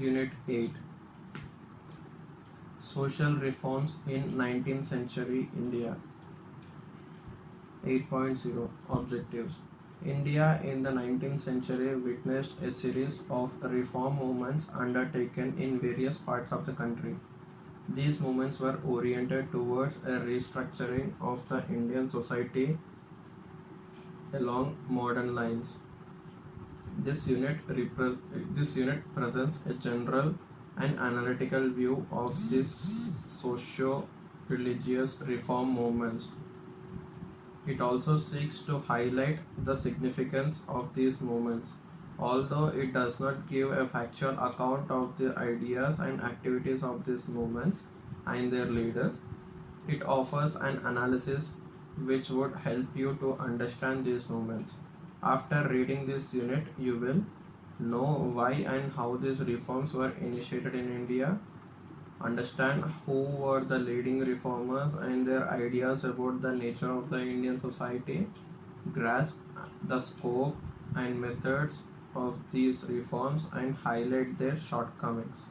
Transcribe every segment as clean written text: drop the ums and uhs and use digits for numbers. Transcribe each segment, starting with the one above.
Unit 8, Social Reforms in 19th Century India. 8.0 Objectives. India in the 19th century witnessed a series of reform movements undertaken in various parts of the country. These movements were oriented towards a restructuring of the Indian society along modern lines. This unit presents a general and analytical view of these socio-religious reform movements. It also seeks to highlight the significance of these movements. Although it does not give a factual account of the ideas and activities of these movements and their leaders, it offers an analysis which would help you to understand these movements. After reading this unit, you will know why and how these reforms were initiated in India, understand who were the leading reformers and their ideas about the nature of the Indian society, grasp the scope and methods of these reforms, and highlight their shortcomings.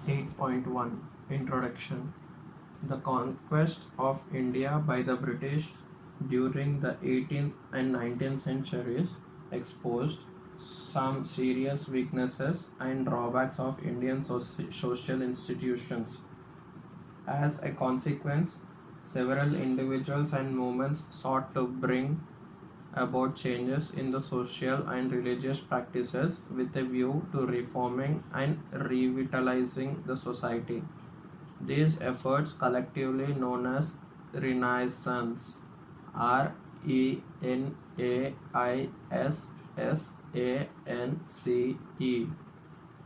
Eight point one Introduction. The conquest of India by the British during the 18th and 19th centuries exposed some serious weaknesses and drawbacks of Indian social institutions. As a consequence, several individuals and movements sought to bring about changes in the social and religious practices with a view to reforming and revitalizing the society. These efforts, collectively known as Renaissance, RENAISSANCE,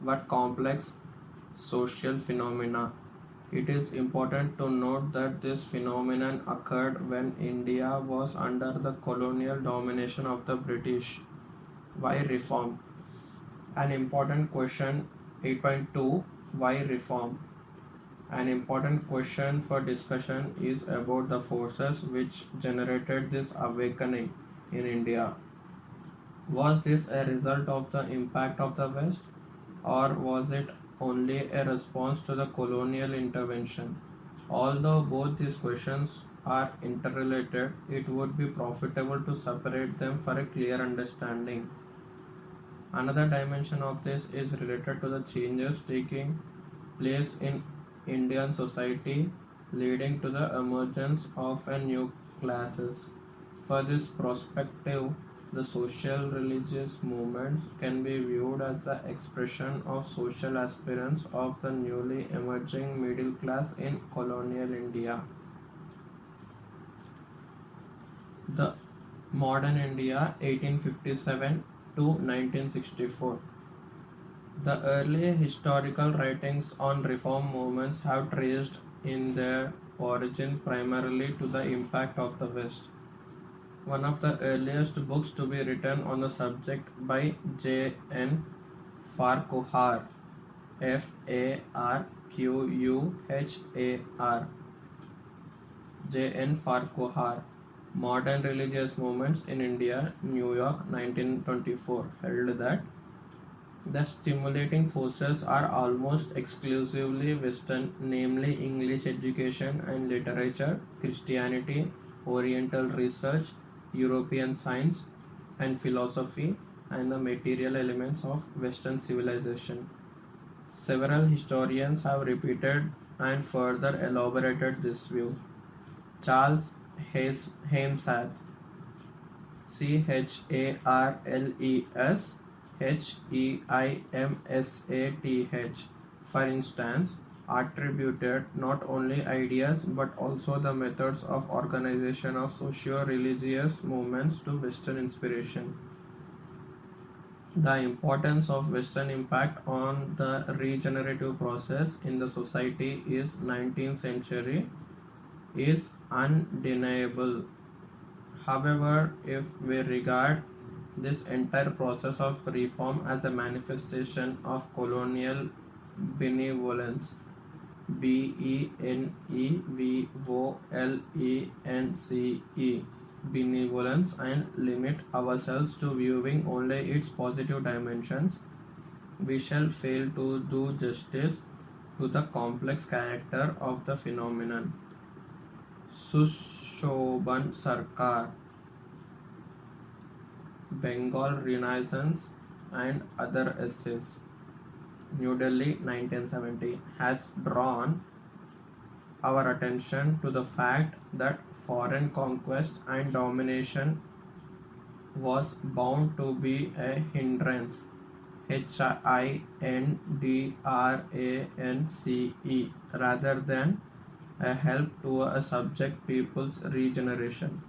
were complex social phenomena. It is important to note that this phenomenon occurred when India was under the colonial domination of the British. Why reform? An important question. 8.2 Why reform? An important question for discussion is about the forces which generated this awakening in India. Was this a result of the impact of the West, or was it only a response to the colonial intervention? Although both these questions are interrelated, it would be profitable to separate them for a clear understanding. Another dimension of this is related to the changes taking place in Indian society, leading to the emergence of a new classes. For this perspective, the social religious movements can be viewed as the expression of social aspirants of the newly emerging middle class in colonial India. The modern India 1857 to 1964. The early historical writings on reform movements have traced in their origin primarily to the impact of the West. One of the earliest books to be written on the subject by J. N. Farquhar, Farquhar, J. N. Farquhar, Modern Religious Movements in India, New York, 1924, held that the stimulating forces are almost exclusively Western, namely English education and literature, Christianity, Oriental research, European science and philosophy, and the material elements of Western civilization. Several historians have repeated and further elaborated this view. Charles Hemsath, Charles Heimsath, for instance, attributed not only ideas but also the methods of organization of socio-religious movements to Western inspiration. The importance of Western impact on the regenerative process in the society is 19th century is undeniable. However, if we regard this entire process of reform as a manifestation of colonial benevolence, Benevolence, benevolence, and limit ourselves to viewing only its positive dimensions, we shall fail to do justice to the complex character of the phenomenon. Sushoban Sarkar, Bengal Renaissance and Other Essays, New Delhi 1970, has drawn our attention to the fact that foreign conquest and domination was bound to be a hindrance, HINDRANCE, rather than a help to a subject people's regeneration.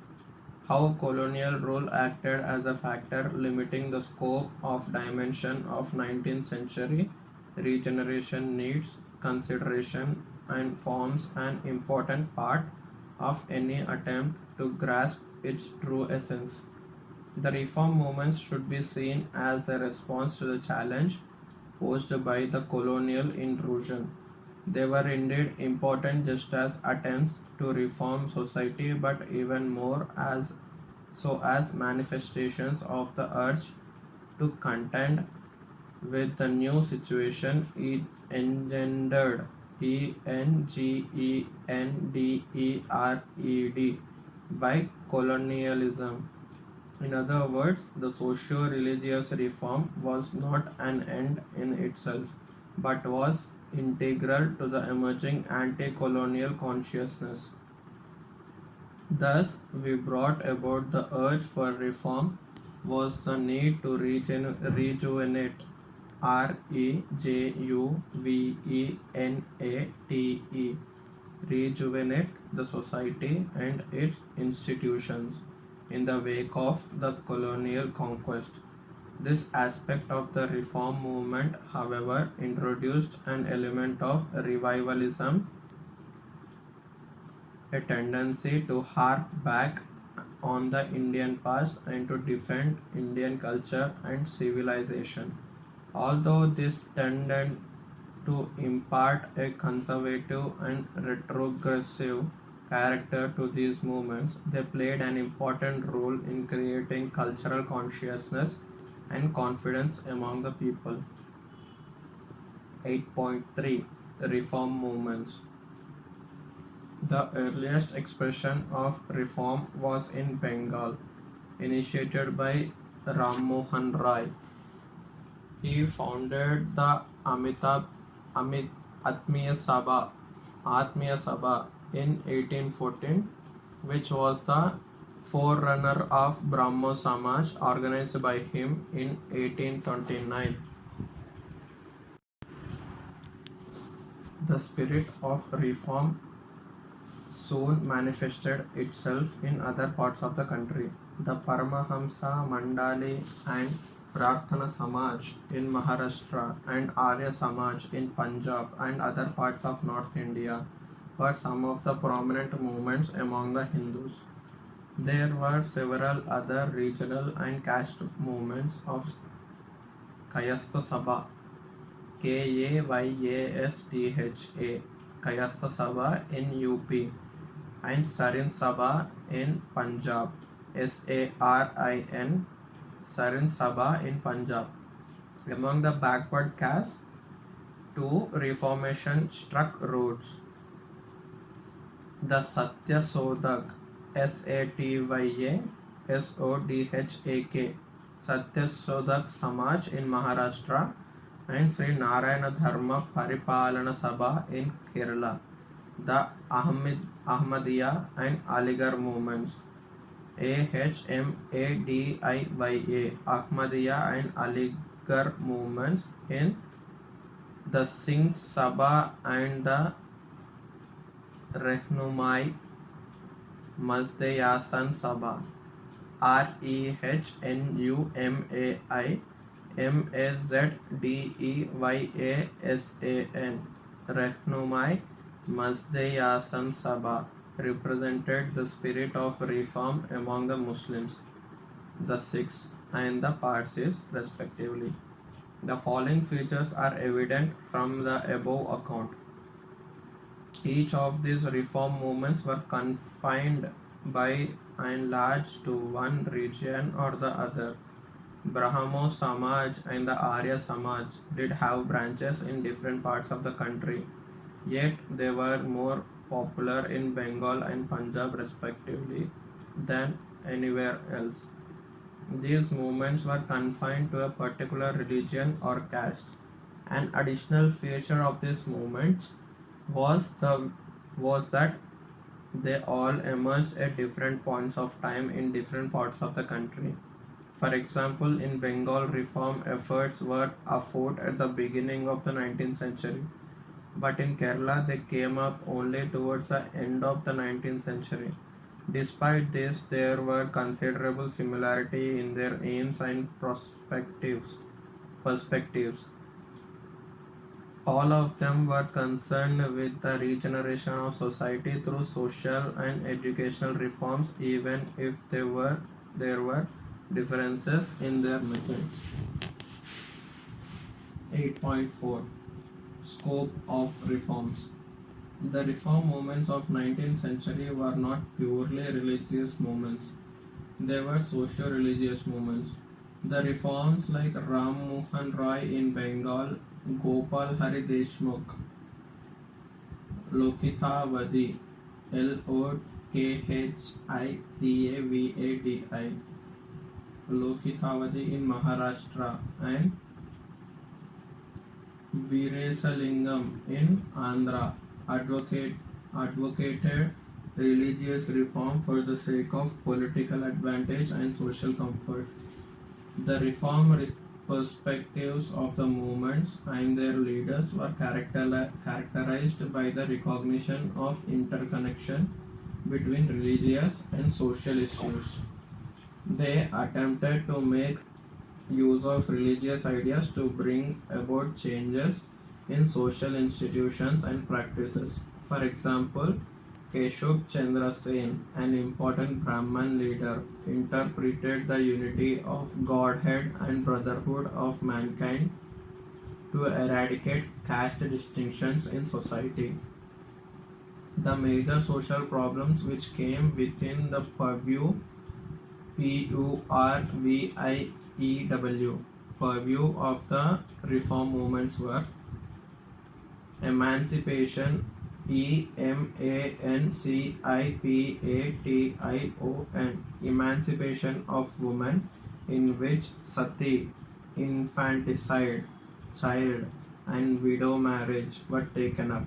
How colonial rule acted as a factor limiting the scope of dimension of 19th century regeneration needs consideration and forms an important part of any attempt to grasp its true essence. The reform movements should be seen as a response to the challenge posed by the colonial intrusion. They were indeed important just as attempts to reform society, but even more as manifestations of the urge to contend with the new situation it engendered. ENGENDERED by colonialism. In other words, the socio-religious reform was not an end in itself, but was integral to the emerging anti-colonial consciousness. Thus, we brought about the urge for reform was the need to rejuvenate, REJUVENATE, rejuvenate the society and its institutions in the wake of the colonial conquest. This aspect of the reform movement, however, introduced an element of revivalism, a tendency to hark back on the Indian past and to defend Indian culture and civilization. Although this tended to impart a conservative and retrogressive character to these movements, they played an important role in creating cultural consciousness and confidence among the people. 8.3 Reform movements. The earliest expression of reform was in Bengal, initiated by Ram Mohan Rai. He founded the Atmiya Sabha in 1814, which was the forerunner of Brahmo Samaj organized by him in 1829. The spirit of reform soon manifested itself in other parts of the country. The Paramahamsa Mandali and Prarthana Samaj in Maharashtra and Arya Samaj in Punjab and other parts of North India were some of the prominent movements among the Hindus. There were several other regional and caste movements of Kayastha Sabha, Kayastha, Kayastha Sabha in UP, and Sarin Sabha in Punjab, SARIN, Sarin Sabha in Punjab. Among the backward castes, two reformation struck roots. The Satya Sodhak, SATYASODHAK, Satya Sodhak Samaj in Maharashtra, and Sri Narayana Dharma Paripalana Sabha in Kerala. The Ahmadiyya and Aligarh movements, AHMADIYA, Ahmadiyya and Aligarh movements in the Singh Sabha and the Rehnumai Mazde-Yasan Sabha, REHNUMAI MAZDEYASAN, Rehnumai Mazde-Yasan Sabha, represented the spirit of reform among the Muslims, the Sikhs, and the Parsis, respectively. The following features are evident from the above account. Each of these reform movements were confined by and large to one region or the other. Brahmo Samaj and the Arya Samaj did have branches in different parts of the country, yet they were more popular in Bengal and Punjab respectively than anywhere else. These movements were confined to a particular religion or caste. An additional feature of these movements was the was that they all emerged at different points of time in different parts of the country. For example, in Bengal, reform efforts were afoot at the beginning of the 19th century, but in Kerala they came up only towards the end of the 19th century. Despite this, there were considerable similarity in their aims and perspectives. All of them were concerned with the regeneration of society through social and educational reforms, even if there were differences in their methods. 8.4 Scope of reforms. The reform movements of 19th century were not purely religious movements. They were socio-religious movements. The reforms like Ram Mohan Roy in Bengal, Gopal Hari Deshmukh, Lokithavadi, Lokhitavadi, Lokithavadi in Maharashtra, and Veerasalingam in Andhra advocated religious reform for the sake of political advantage and social comfort. The perspectives of the movements and their leaders were characterized by the recognition of interconnection between religious and social issues. They attempted to make use of religious ideas to bring about changes in social institutions and practices. For example, Keshub Chandra Sen, an important Brahman leader, interpreted the unity of Godhead and brotherhood of mankind to eradicate caste distinctions in society. The major social problems which came within the purview of the reform movements were emancipation, emancipation of women, in which sati, infanticide, child, and widow marriage were taken up,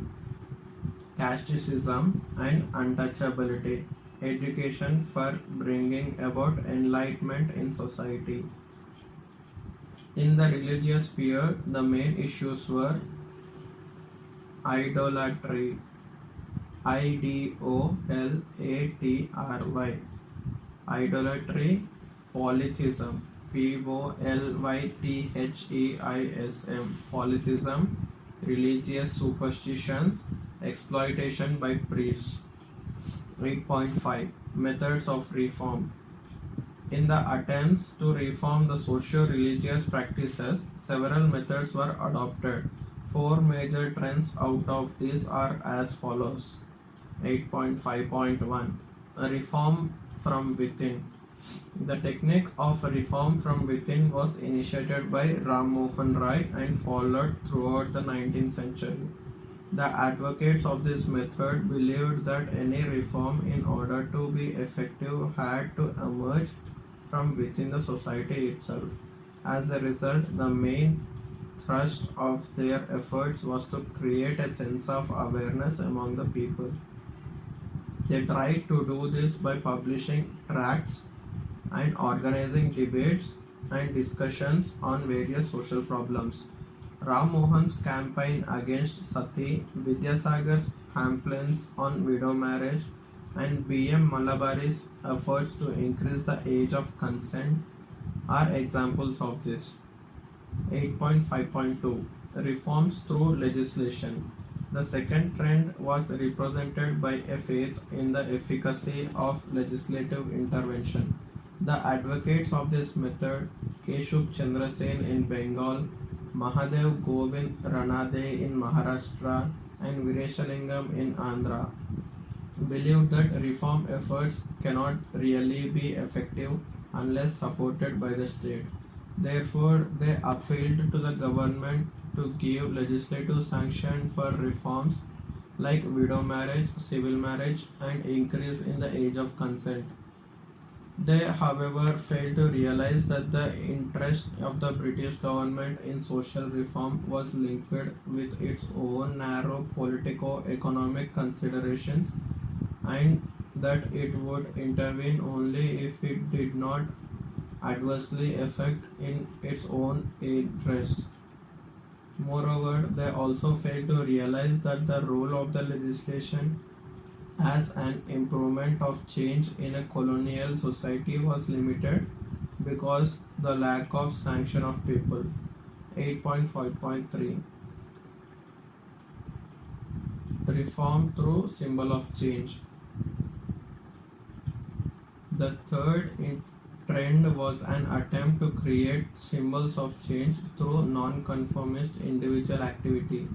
casteism and untouchability, education for bringing about enlightenment in society. In the religious sphere, the main issues were idolatry, idolatry, idolatry, polytheism, polytheism, religious superstitions, exploitation by priests. 8.5 Methods of reform. In the attempts to reform the socio-religious practices, several methods were adopted. Four major trends out of these are as follows. 8.5.1 Reform from within. The technique of reform from within was initiated by Ram Mohan Roy and followed throughout the 19th century. The advocates of this method believed that any reform, in order to be effective, had to emerge from within the society itself. As a result, the main thrust of their efforts was to create a sense of awareness among the people. They tried to do this by publishing tracts and organizing debates and discussions on various social problems. Ram Mohan's campaign against sati, Vidyasagar's pamphlets on widow marriage, and B.M. Malabari's efforts to increase the age of consent are examples of this. 8.5.2 Reforms through legislation. The second trend was represented by a faith in the efficacy of legislative intervention. The advocates of this method, Keshub Chandra Sen in Bengal, Mahadev Govind Ranade in Maharashtra, and Virashalingam in Andhra believed that reform efforts cannot really be effective unless supported by the state. Therefore, they appealed to the government to give legislative sanction for reforms like widow marriage, civil marriage, and increase in the age of consent. They, however, failed to realize that the interest of the British government in social reform was linked with its own narrow politico economic considerations, and that it would intervene only if it did not adversely affect in its own interests. Moreover, they also failed to realize that the role of the legislation as an improvement of change in a colonial society was limited because the lack of sanction of people. 8.5.3 Reform through symbol of change. The third trend was an attempt to create symbols of change through non-conformist individual activity.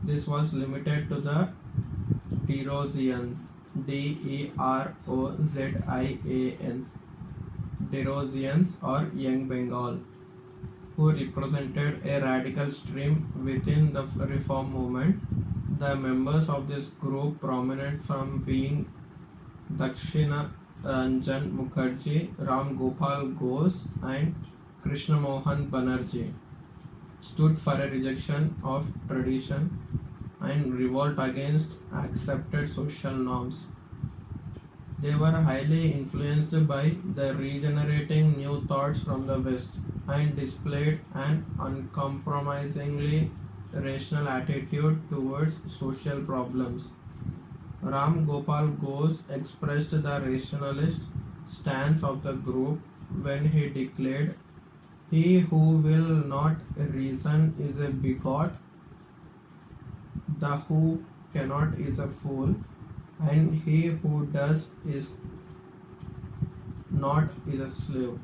This was limited to the Derosians, Derozzians, Derosians or Young Bengal, who represented a radical stream within the reform movement. The members of this group prominent from being Dakshina Ranjan Mukherjee, Ram Gopal Ghose and Krishna Mohan Banerjee stood for a rejection of tradition and revolt against accepted social norms. They were highly influenced by the regenerating new thoughts from the West and displayed an uncompromisingly rational attitude towards social problems. Ram Gopal Ghose expressed the rationalist stance of the group when he declared, "He who will not reason is a bigot, the who cannot is a fool, and he who does is not is a slave."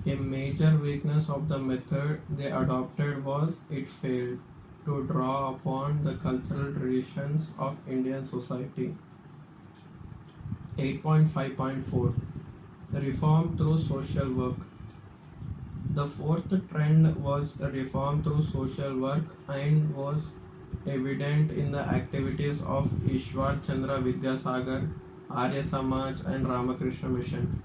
A major weakness of the method they adopted was it failed to draw upon the cultural traditions of Indian society. 8.5.4 Reform through social work. The fourth trend was reform through social work and was evident in the activities of Ishwar Chandra Vidyasagar, Arya Samaj and Ramakrishna Mission.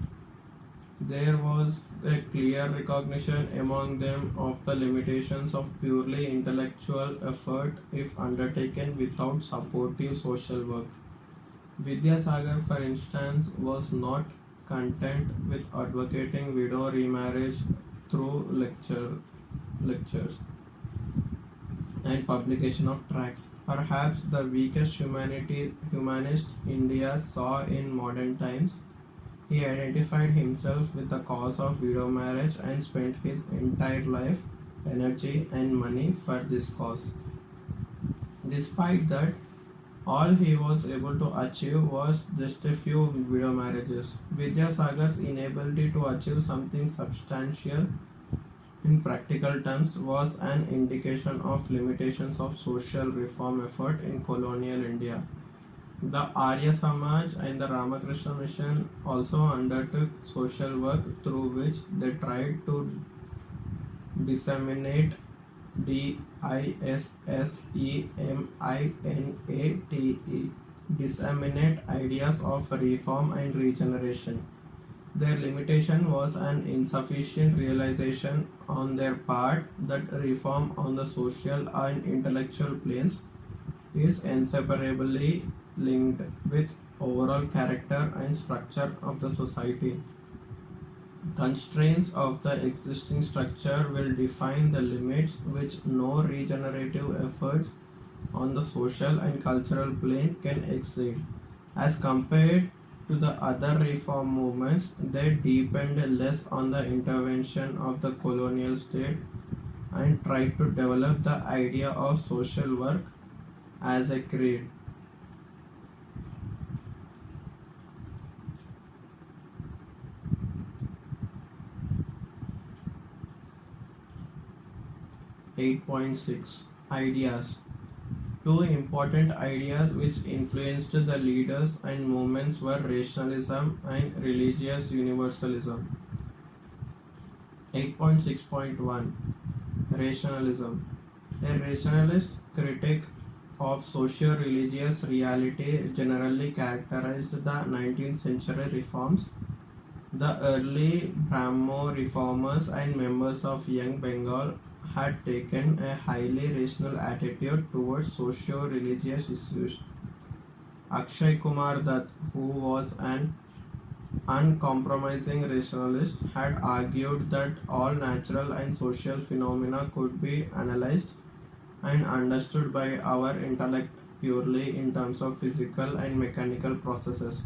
There was a clear recognition among them of the limitations of purely intellectual effort if undertaken without supportive social work. Vidyasagar, for instance, was not content with advocating widow remarriage through lectures and publication of tracts. Perhaps the weakest humanist India saw in modern times, he identified himself with the cause of widow marriage and spent his entire life, energy, and money for this cause. Despite that, all he was able to achieve was just a few widow marriages. Vidyasagar's inability to achieve something substantial in practical terms was an indication of limitations of social reform effort in colonial India. The Arya Samaj and the Ramakrishna Mission also undertook social work through which they tried to disseminate DISSEMINATE disseminate ideas of reform and regeneration. Their limitation was an insufficient realization on their part that reform on the social and intellectual planes is inseparably linked with overall character and structure of the society. Constraints of the existing structure will define the limits which no regenerative efforts on the social and cultural plane can exceed. As compared to the other reform movements, they depend less on the intervention of the colonial state and tried to develop the idea of social work as a creed. 8.6 Ideas. Two important ideas which influenced the leaders and movements were rationalism and religious universalism. 8.6.1 Rationalism. A rationalist critic of socio-religious reality generally characterized the 19th century reforms. The early Brahmo reformers and members of Young Bengal had taken a highly rational attitude towards socio-religious issues. Akshay Kumar Dutt, who was an uncompromising rationalist, had argued that all natural and social phenomena could be analyzed and understood by our intellect purely in terms of physical and mechanical processes.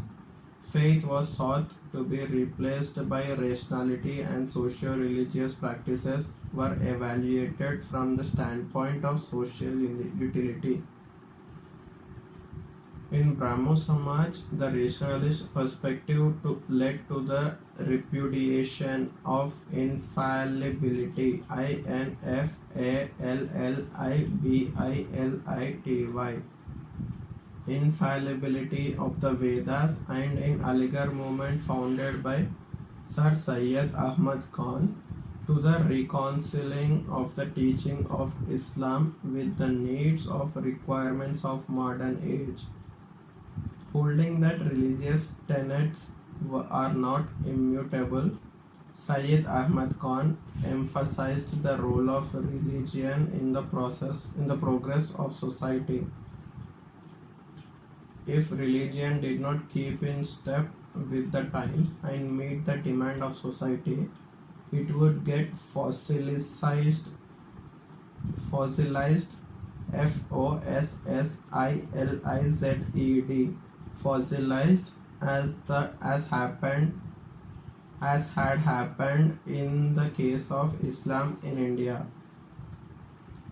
Faith was sought to be replaced by rationality, and socio-religious practices were evaluated from the standpoint of social utility. In Brahmo Samaj, the rationalist perspective led to the repudiation of infallibility, infallibility, infallibility of the Vedas, and in Aligarh movement founded by Sir Syed Ahmad Khan to the reconciling of the teaching of Islam with the needs of requirements of modern age. Holding that religious tenets are not immutable, Syed Ahmad Khan emphasized the role of religion in the progress of society. If religion did not keep in step with the times and meet the demand of society, it would get fossilized, Fossilized, fossilized as had happened in the case of Islam in India.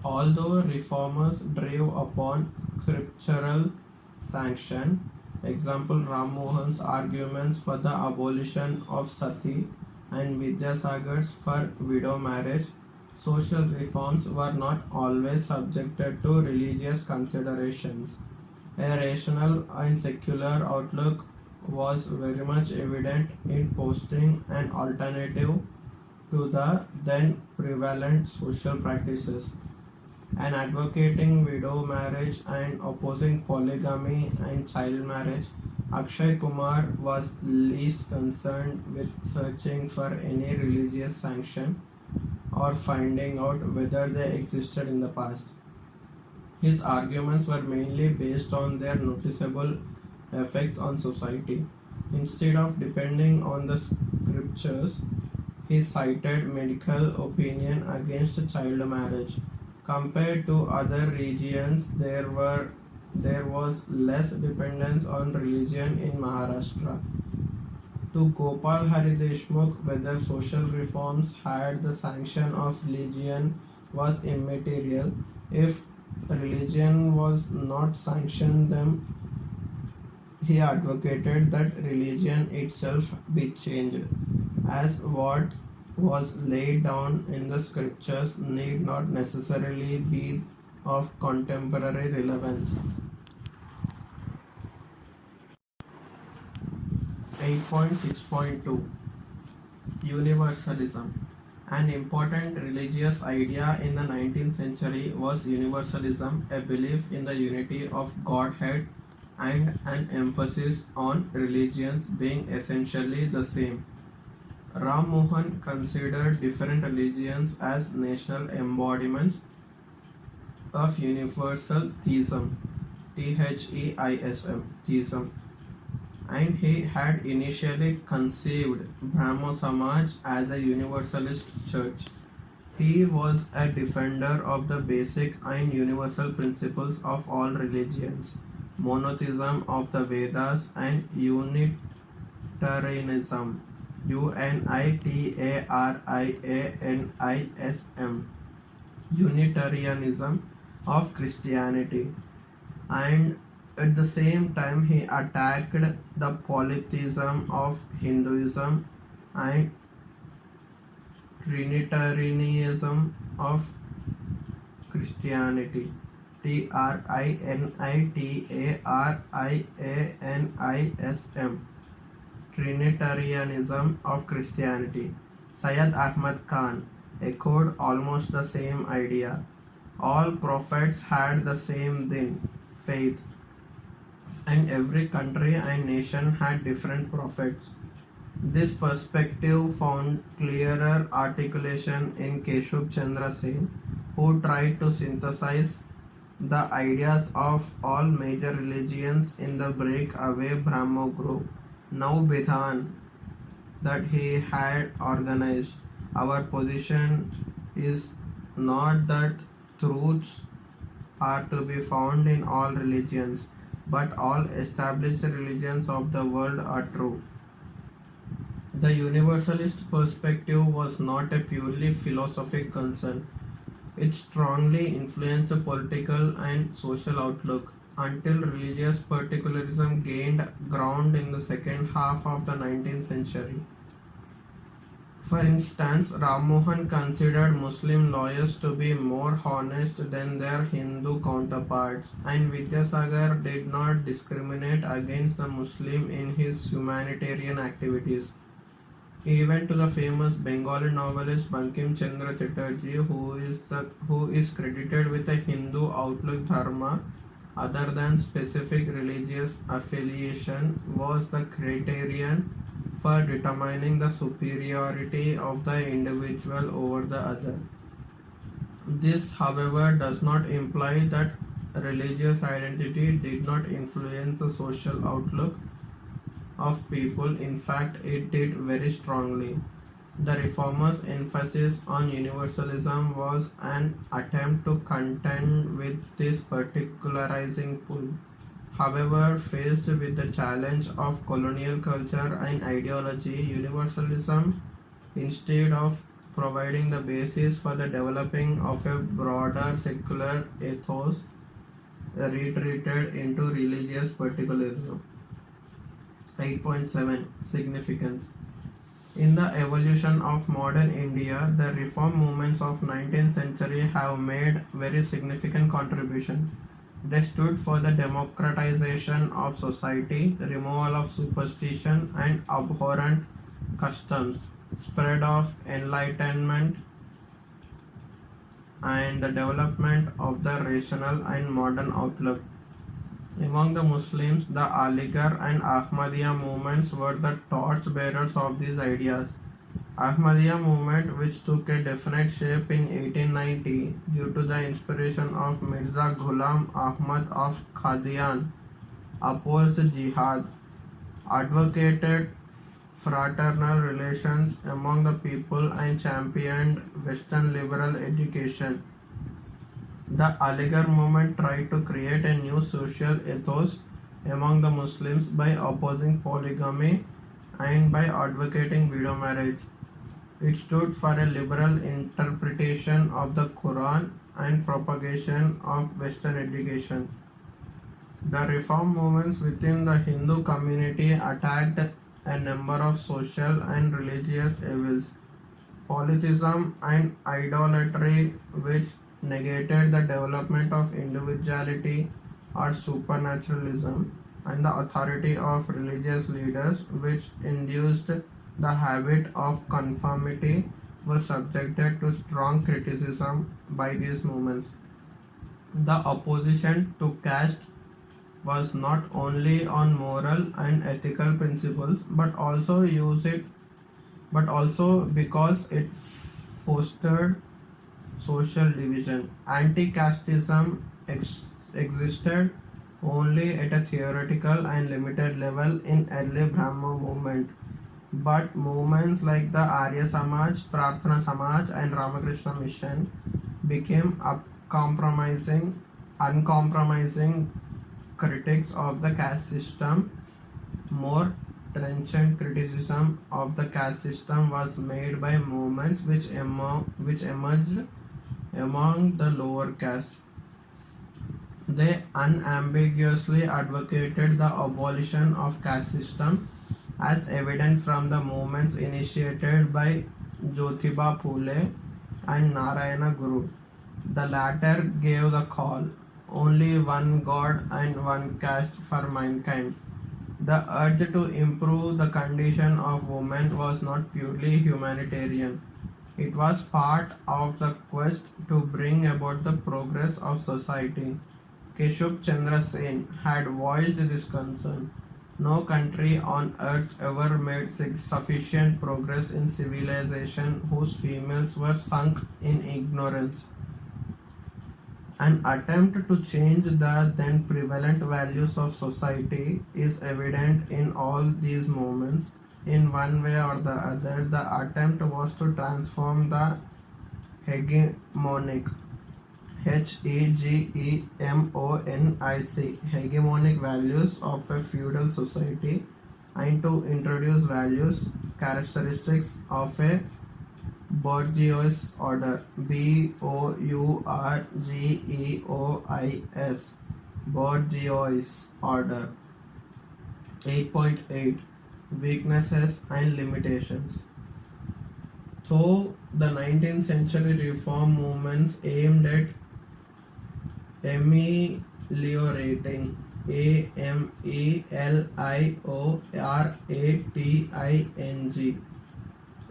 Although reformers drew upon scriptural sanction, example Ram Mohan's arguments for the abolition of sati and Vidyasagar's for widow marriage, social reforms were not always subjected to religious considerations. A rational and secular outlook was very much evident in posting an alternative to the then prevalent social practices, and advocating widow marriage and opposing polygamy and child marriage. Akshay Kumar was least concerned with searching for any religious sanction or finding out whether they existed in the past. His arguments were mainly based on their noticeable effects on society. Instead of depending on the scriptures, he cited medical opinion against child marriage. Compared to other regions, there was less dependence on religion in Maharashtra. To Gopal Hari Deshmukh, whether social reforms had the sanction of religion was immaterial. If religion was not sanctioned them, he advocated that religion itself be changed, as what was laid down in the scriptures need not necessarily be of contemporary relevance. 8.6.2 Universalism. An important religious idea in the 19th century was universalism, a belief in the unity of Godhead and an emphasis on religions being essentially the same. Ram Mohan considered different religions as national embodiments of universal theism, theism, and he had initially conceived Brahmo Samaj as a universalist church. He was a defender of the basic and universal principles of all religions, monotheism of the Vedas and Unitarianism, Unitarianism of Christianity, and at the same time he attacked the polytheism of Hinduism and Trinitarianism of Christianity. Trinitarianism. Trinitarianism of Christianity. Syed Ahmad Khan echoed almost the same idea. All prophets had the same thing, faith, and every country and nation had different prophets. This perspective found clearer articulation in Keshub Chandra Sen, who tried to synthesize the ideas of all major religions in the breakaway Brahmo group, now Bidhan, that he had organized. Our position is not that truths are to be found in all religions, but all established religions of the world are true. The universalist perspective was not a purely philosophic concern. It strongly influenced the political and social outlook until religious particularism gained ground in the second half of the 19th century. For instance, Ram Mohan considered Muslim lawyers to be more honest than their Hindu counterparts, and Vidyasagar did not discriminate against the Muslim in his humanitarian activities. Even to the famous Bengali novelist Bankim Chandra Chatterjee, who is credited with a Hindu outlook dharma other than specific religious affiliation, was the criterion for determining the superiority of the individual over the other. This, however, does not imply that religious identity did not influence the social outlook of people. In fact, it did very strongly. The reformers' emphasis on universalism was an attempt to contend with this particularizing pull. However, faced with the challenge of colonial culture and ideology, universalism, instead of providing the basis for the developing of a broader secular ethos, retreated into religious particularism. 8.7 Significance. In the evolution of modern India, the reform movements of 19th century have made very significant contribution. They stood for the democratization of society, the removal of superstition and abhorrent customs, spread of enlightenment, and the development of the rational and modern outlook. Among the Muslims, the Aligarh and Ahmadiyya movements were the torchbearers of these ideas. Ahmadiyya movement, which took a definite shape in 1890 due to the inspiration of Mirza Ghulam Ahmad of Qadian, opposed jihad, advocated fraternal relations among the people, and championed Western liberal education. The Aligarh movement tried to create a new social ethos among the Muslims by opposing polygamy and by advocating widow marriage. It stood for a liberal interpretation of the Quran and propagation of Western education. The reform movements within the Hindu community attacked a number of social and religious evils, polytheism and idolatry, which negated the development of individuality or supernaturalism, and the authority of religious leaders, which induced the habit of conformity, was subjected to strong criticism by these movements. The opposition to caste was not only on moral and ethical principles, but also because it fostered social division. Anti-casteism existed only at a theoretical and limited level in early Brahmo movement, but movements like the Arya Samaj, Prarthana Samaj and Ramakrishna Mission became uncompromising critics of the caste system. More trenchant criticism of the caste system was made by movements which emerged among the lower castes. They unambiguously advocated the abolition of caste system, as evident from the movements initiated by Jyotiba Phule and Narayana Guru. The latter gave the call, only one God and one caste for mankind. The urge to improve the condition of women was not purely humanitarian. It was part of the quest to bring about the progress of society. Keshub Chandra Sen had voiced this concern. No country on earth ever made sufficient progress in civilization whose females were sunk in ignorance. An attempt to change the then prevalent values of society is evident in all these movements. In one way or the other, the attempt was to transform the hegemonic hegemonic values of a feudal society and to introduce values characteristics of a bourgeois order. Bourgeois bourgeois order. 8.8 Weaknesses and limitations. Though the 19th century reform movements aimed at ameliorating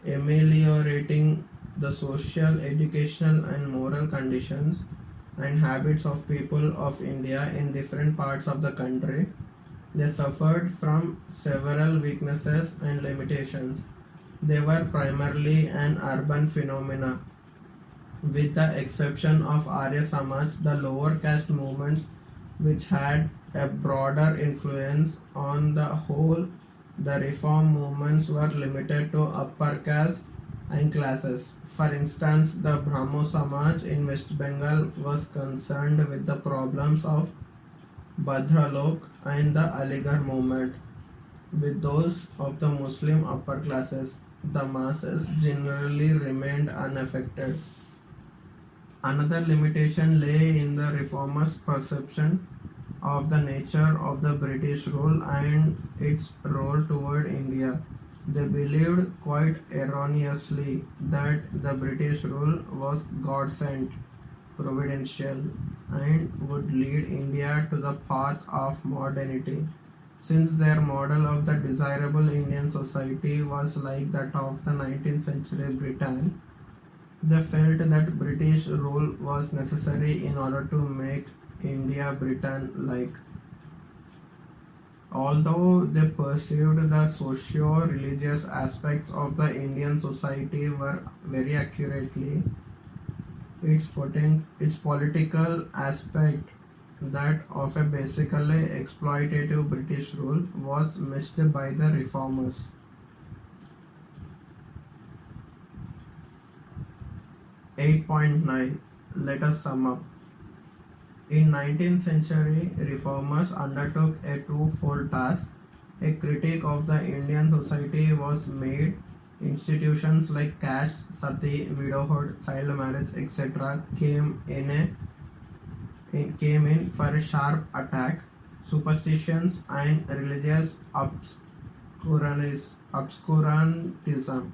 ameliorating the social, educational, and moral conditions and habits of people of India in different parts of the country. They suffered from several weaknesses and limitations. They were primarily an urban phenomena. With the exception of Arya Samaj, the lower caste movements, which had a broader influence on the whole, the reform movements were limited to upper caste and classes. For instance, the Brahmo Samaj in West Bengal was concerned with the problems of Bhadralok and the Aligarh movement. With those of the Muslim upper classes, the masses generally remained unaffected. Another limitation lay in the reformers' perception of the nature of the British rule and its role toward India. They believed quite erroneously that the British rule was God sent, providential, and would lead India to the path of modernity. Since their model of the desirable Indian society was like that of the 19th century Britain, they felt that British rule was necessary in order to make India Britain-like. Although they perceived the socio-religious aspects of the Indian society were very accurately, its political aspect, that of a basically exploitative British rule, was missed by the reformers. 8.9 Let us sum up. In 19th century, reformers undertook a twofold task. A critique of the Indian society was made. Institutions like caste, sati, widowhood, child marriage, etc. came in for a sharp attack. Superstitions and religious obscurantism.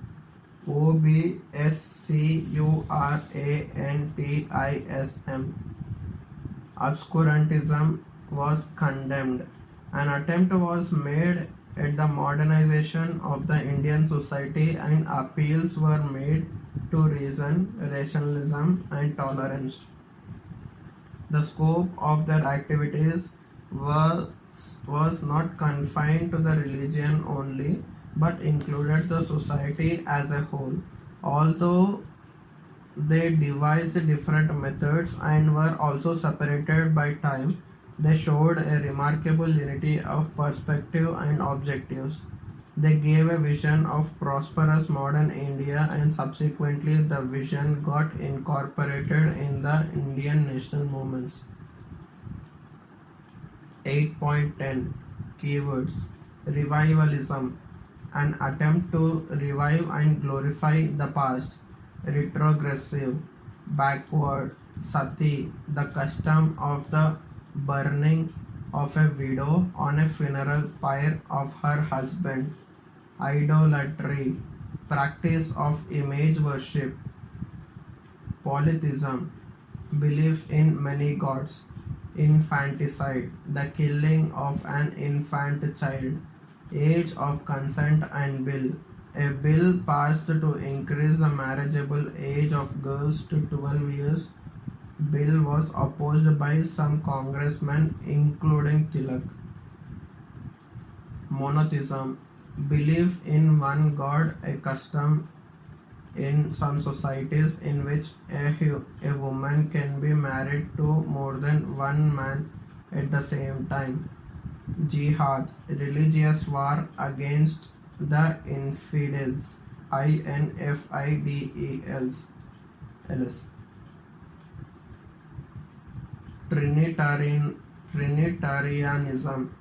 Obscurantism was condemned. An attempt was made at the modernization of the Indian society and appeals were made to reason, rationalism, and tolerance. The scope of their activities was not confined to the religion only, but included the society as a whole. Although they devised different methods and were also separated by time, they showed a remarkable unity of perspective and objectives. They gave a vision of prosperous modern India, and subsequently the vision got incorporated in the Indian national movements. 8.10 Keywords. Revivalism, an attempt to revive and glorify the past. Retrogressive, backward. Sati, the custom of the burning of a widow on a funeral pyre of her husband. Idolatry, practice of image worship. Polytheism, belief in many gods, infanticide, the killing of an infant child, age of consent and bill. A bill passed to increase the marriageable age of girls to 12 years. Bill was opposed by some congressmen, including Tilak. Monotheism, belief in one god, a custom in some societies in which a woman can be married to more than one man at the same time. Jihad, religious war against the infidels. Infidels. Trinitarianism. Trinitarianism.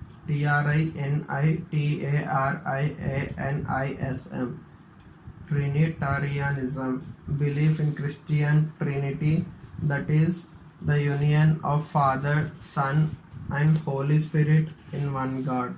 Trinitarianism, belief in Christian Trinity, that is, the union of Father, Son, and Holy Spirit in one God.